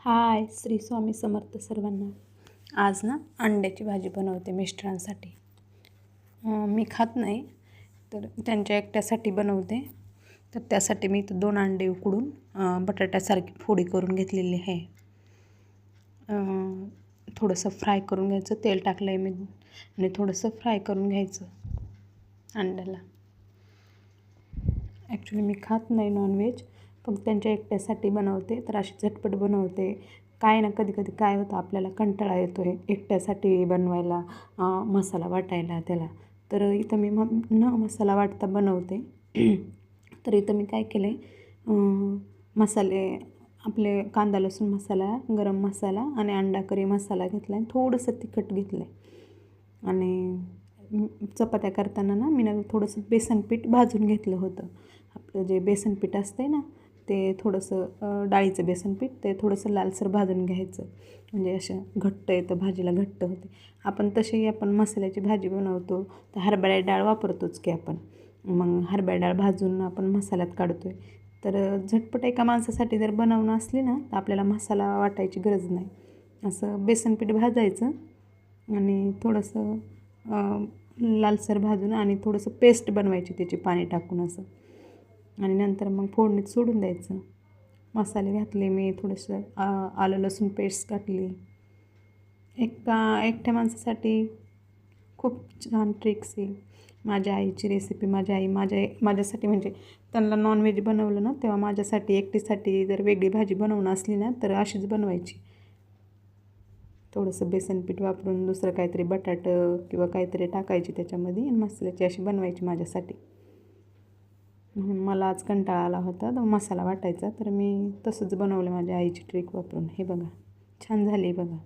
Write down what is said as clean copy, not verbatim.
हाय, श्री स्वामी समर्थ सर्वांना. आज ना अंड्याची भाजी बनवते मिस्टरांसाठी. मी खात नाही, तर त्यांच्या एकट्यासाठी बनवते. तर त्यासाठी मी इथं 2 अंडे उकडून बटाट्यासारखी फोडी करून घेतलेली आहे. थोडंसं फ्राय करून घ्यायचं, तेल टाकलं आहे मी आणि थोडंसं फ्राय करून घ्यायचं अंड्याला. ॲक्च्युली मी खात नाही नॉनव्हेज, फक्त त्यांच्या एकट्यासाठी बनवते. तर अशी झटपट बनवते. काय ना, कधी कधी काय होतं, आपल्याला कंटाळा येतो आहे एकट्यासाठी बनवायला, मसाला वाटायला त्याला. तर इथं मी न मसाला वाटता बनवते. तर इथं मी काय केलं आहे, मसाले आपले कांदा लसूण मसाला, गरम मसाला आणि अंडा करी मसाला घेतला आहे. थोडंसं तिखट घेतलं आहे आणि चपात्या करताना ना मी थोडंसं बेसन पीठ भाजून घेतलं होतं. आपलं जे बेसन पीठ असते ना, ते थोडंसं डाळीचं बेसन पीठ, ते थोडंसं लालसर भाजून घ्यायचं. म्हणजे असं घट्ट येतं, भाजीला घट्ट होते. आपण मसाल्याची भाजी बनवतो तर हरभरा डाळ वापरतोच की आपण. मग हरभरा डाळ भाजून आपण मसाल्यात काढतो आहे. तर झटपट एका माणसासाठी जर बनवणं असली ना, तर आपल्याला मसाला वाटायची गरज नाही. असं बेसन पीठ भाजायचं आणि थोडंसं लालसर भाजून आणि थोडंसं पेस्ट बनवायची त्याची पाणी टाकून असं, आणि नंतर मग फोडणीत सोडून द्यायचं. मसाले घातले मी, थोडंसं आलं लसूण पेस्ट घातली. एकट्या माणसासाठी खूप छान ट्रिक्स आहे. माझ्या आईची रेसिपी, माझ्यासाठी म्हणजे त्यांना नॉनव्हेज बनवलं ना, तेव्हा माझ्यासाठी एकटीसाठी जर वेगळी भाजी बनवणं असली ना, तर अशीच बनवायची. थोडंसं बेसन पीठ वापरून दुसरं काहीतरी बटाटं किंवा काहीतरी टाकायची त्याच्यामध्ये आणि मसाल्याची अशी बनवायची माझ्यासाठी. मला आज कंटाळा आला होता तर मसाला वाटायचा, तर मी तसंच बनवलं माझ्या आईची ट्रिक वापरून. हे बघा, छान झाली बघा.